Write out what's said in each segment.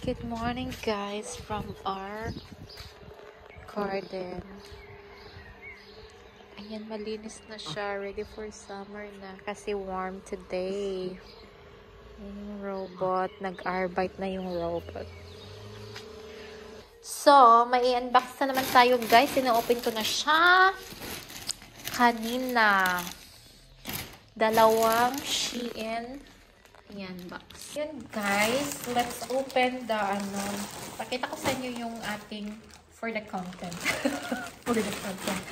Good morning guys from our garden. Ayan, malinis na siya. Ready for summer na kasi warm today. Yung robot. Nag-arbite na yung robot. So, may i-unbox na naman tayo guys. Ina-open ko na siya kanina. Dalawang Shein. Ayan, box. Yan guys, let's open the pakita ko sa inyo yung ating for the content. For the content.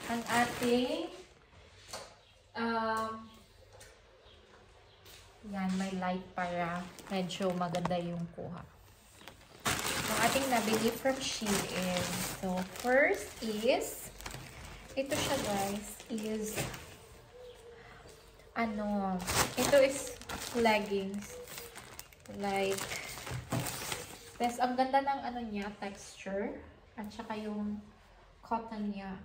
Ang ating yan, may light para medyo maganda yung kuha. Ang ating nabili from Shein. So, first is ito siya guys, is ito is leggings. Like, ang ganda ng niya, texture. At saka yung cotton niya.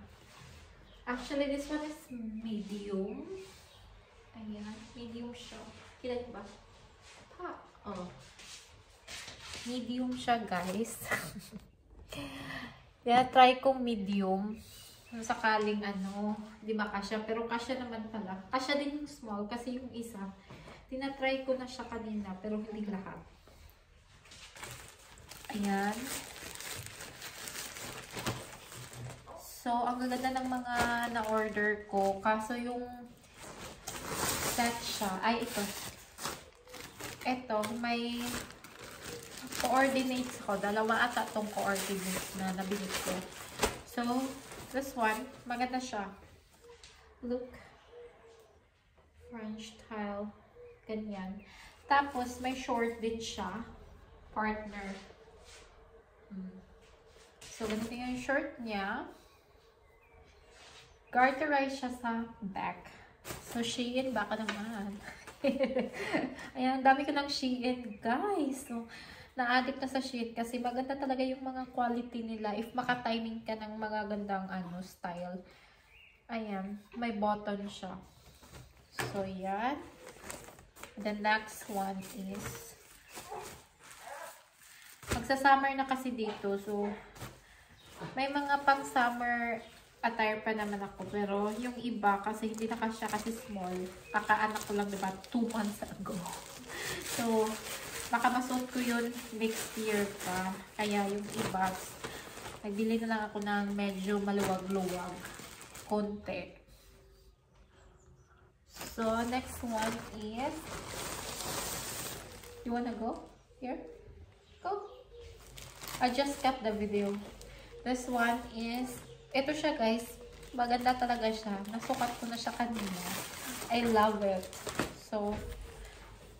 Actually, this one is medium. Ayan, medium siya. Kita ba? Oh. Medium siya, guys. Kaya try kong medium. Sakaling di ba kasya? Pero kasya naman pala. Kasya din yung small kasi yung isa, tinatry ko na siya kanina pero hindi lahat. Ayan. So, ang ganda ng mga na-order ko. Kaso yung set siya. Ay, ito. Ito, may coordinates ko. Dalawa ata itong coordinates na nabili ko. So, this one, maganda siya. Look. French style. Ganyan. Tapos, may short din siya. Partner. So, ganito yung short niya. Garterized siya sa back. So, Shein, baka naman. Ayan, dami ko ng Shein, guys. So, na-addict na sa Shein kasi maganda talaga yung mga quality nila if maka-timing ka ng magagandang style. Ayan, may button siya. So, yan. The next one is magsa-summer na kasi dito. So, may mga pang-summer attire pa naman ako. Pero, yung iba kasi hindi na kasya kasi small. Kakaanak ko lang, diba? 2 months ago. So, baka masuot ko yun next year pa. Kaya yung iba, nagbili na lang ako ng medyo maluwag-luwag. Konti. So, next one is, you wanna go? Here? Go. I just cut the video. This one is, ito siya guys. Maganda talaga siya. Nasukat ko na siya kanina. I love it. So,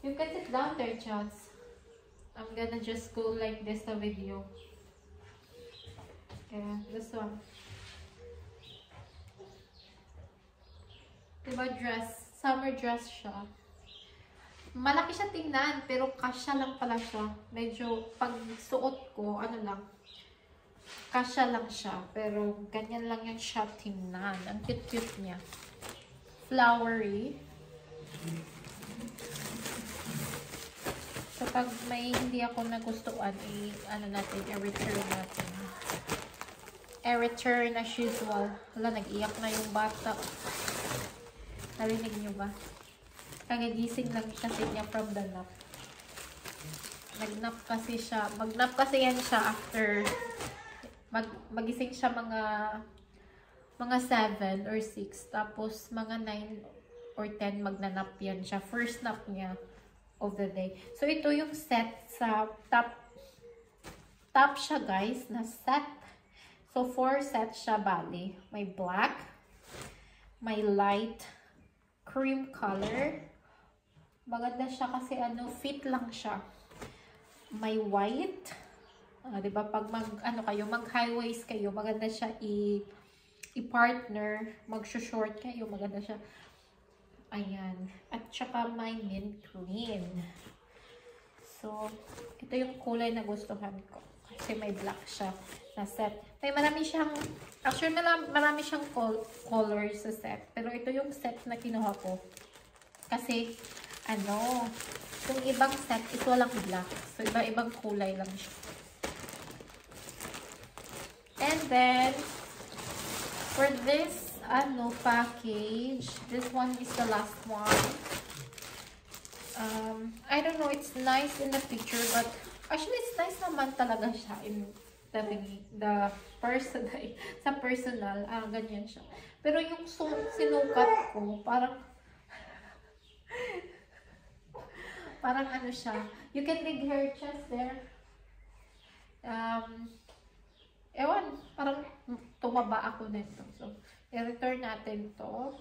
you can sit down there, Chance. I'm gonna just go like this the video. Yeah, this one. Diba dress? Summer dress siya. Malaki siya tingnan, pero kasya lang pala siya. Medyo, pag suot ko, kasya lang siya. Pero, ganyan lang yan siya tingnan. Ang cute-cute niya. Flowery. So, pag may hindi ako nagustuhan, i-return natin. I-return as usual. Wala, nag-iyak na yung bata. Narinig nyo ba? Kagigising lang kasi niya from the nap. Nag-nap kasi siya. Mag-nap kasi yan siya after, magising siya mga 7 or 6. Tapos, mga 9 or 10 magnanap yan siya. First nap niya of the day. So, ito yung set sa top siya, guys, na set. So, 4 sets siya, bali. May black, may light cream color. Maganda siya kasi fit lang siya. May white. Diba? Pag mag-high waist kayo, maganda siya i-partner. Mag-short kayo, maganda siya. Ayan. At saka may mint green. So, ito yung kulay na gustuhan ko. Kasi may black siya na set. May marami siyang, actually marami siyang colors sa set. Pero ito yung set na kinuha ko. Kasi, Yung ibang set is walang black. So, iba-ibang kulay lang siya. And then, for this, package, this one is the last one. I don't know, it's nice in the picture, but actually, it's nice naman talaga siya in the person, sa personal, ganyan siya. Pero yung sinukat ko, parang ano siya. You can dig her chest there. Ewan, parang tumaba ako nito. So, i-return natin to.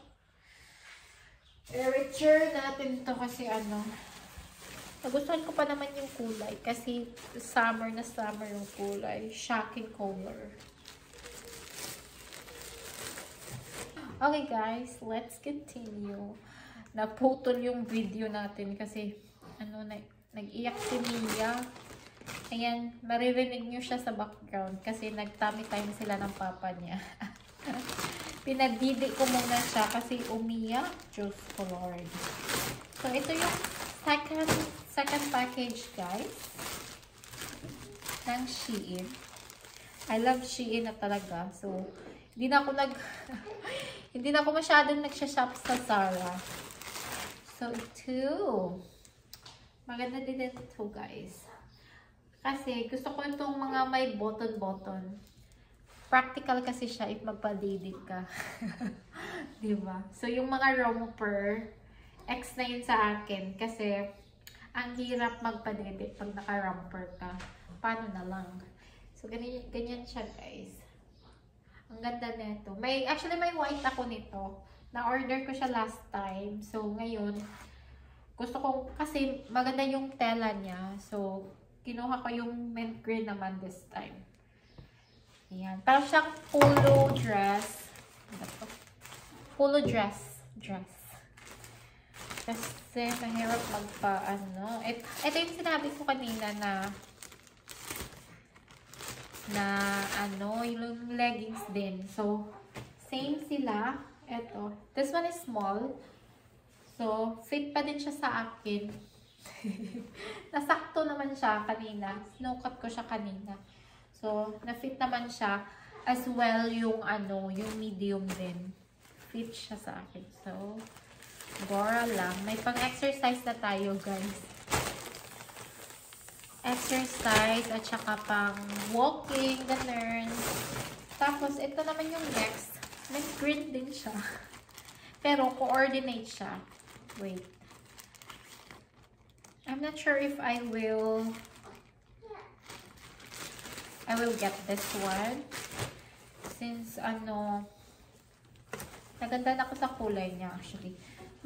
I-return natin to kasi nagustuhan ko pa naman yung kulay. Kasi summer na summer yung kulay. Shocking color. Okay guys, let's continue. Naputol yung video natin kasi nag-iyak si Mia. Ayan, maririnig nyo siya sa background kasi nag-tummy time sila ng papa niya. Pinadidi ko muna siya kasi umiyak. Diyos ko Lord. So, ito yung second package, guys. Ng Shein. I love Shein na talaga. So, hindi na ako masyadong nagsha-shop sa Zara. So, ito. Maganda din ito, guys. Kasi, gusto ko itong mga may button-button. Practical kasi siya if magpa-dating ka. Diba? So, yung mga romper, X na yun sa akin. Kasi, ang hirap magpa-date pag naka-romper ka. Paano na lang? So, ganyan siya, guys. Ang ganda nito. Actually, may white ako nito. Na-order ko siya last time. So, ngayon, gusto ko, kasi maganda yung tela niya. So, kinuha ko yung mint green naman this time. Ayan. Parang siyang polo dress. Polo dress. Kasi mahirap Ito yung sinabi ko kanina yung leggings din. So, same sila. Ito. This one is small. So, fit pa din siya sa akin. Nasakto naman siya kanina. Sinukat ko siya kanina. So, na-fit naman siya. As well, yung medium din. Fit siya sa akin. So, Bora lang. May pang-exercise na tayo, guys. Exercise at saka pang walking, ganun. Tapos, ito naman yung next. May green din siya. Pero, coordinate siya. Wait. I'm not sure if I will get this one. Since, naganda na ako sa kulay niya, actually.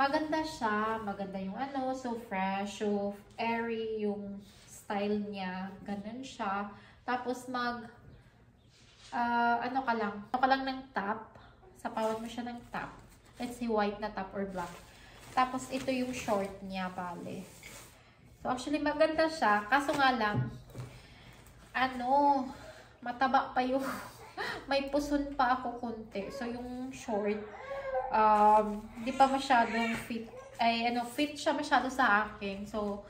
Maganda siya. Maganda yung so fresh, so airy yung style niya. Ganun siya. Tapos, ka lang ng top. Sapawan mo siya ng top. Let's see, white na top or black. Tapos, ito yung short niya, bale. So, actually, maganda siya. Kaso nga lang, mataba pa yung, may puson pa ako konti. So, yung short, di pa masyadong fit. Fit siya masyado sa akin. So,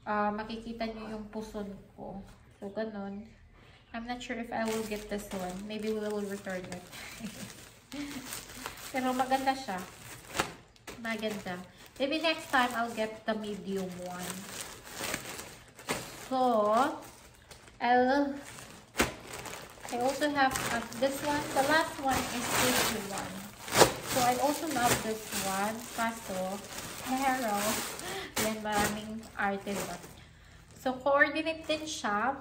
makikita niyo yung puson ko. So, ganun. I'm not sure if I will get this one. Maybe we will return it. Pero maganda siya. Maganda. Maybe next time I'll get the medium one. So, I also have this one. The last one is this one. So, I also love this one. Kaso, pero, then maraming arte ba. So, coordinate din siya.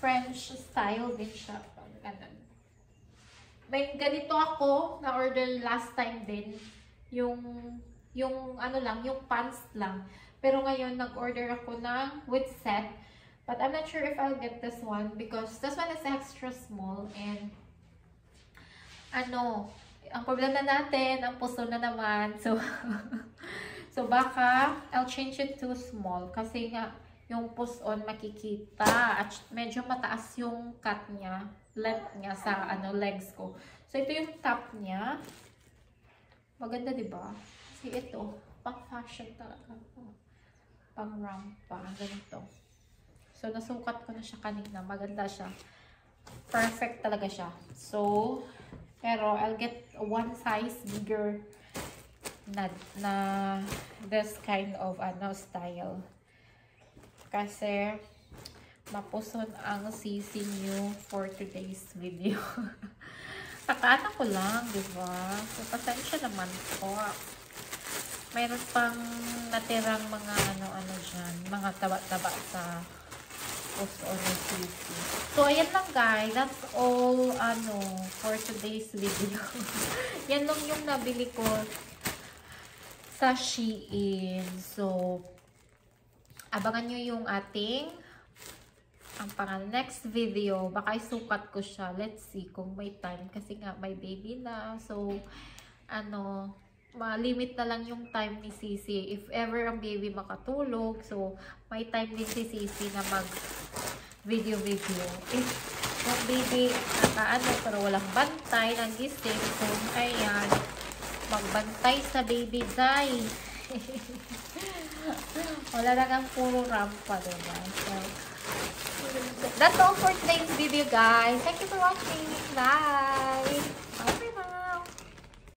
French style din siya. Ganun. May ganito ako na-order last time din. Yung pants lang. Pero ngayon, nag-order ako ng with set. But I'm not sure if I'll get this one because this one is extra small and ang problema natin, ang puso na naman. So, so baka I'll change it to small kasi nga yung puson makikita at medyo mataas yung cut niya, length niya sa legs ko. So ito yung top niya. Maganda, 'di ba? Kasi ito, pang fashion talaga. Pang rampa. Ganito. So, nasukat ko na siya kanina. Maganda siya. Perfect talaga siya. So, pero I'll get one size bigger na this kind of style. Kasi, mapuson ang sisi nyo for today's video. Kakaano ko lang, diba? So, pasensya naman po. Mayroon pang natirang mga ano dyan, mga taba-taba sa puso ni sisi. So, ayan lang guys. That's all, for today's video. Yan lang yung nabili ko sa Shein. So, abangan nyo yung ating ang next video. Baka isukat ko siya. Let's see kung may time. Kasi nga, may baby na. So, ma-limit na lang yung time ni Sisi. If ever ang baby makatulog, so, may time din si Sisi na mag-video. If yung baby pero walang bantay, nagising, so, ayan, magbantay sa baby, guys. Wala lang ang puro rampa, diba? So, that's all for today's video, guys. Thank you for watching. Bye!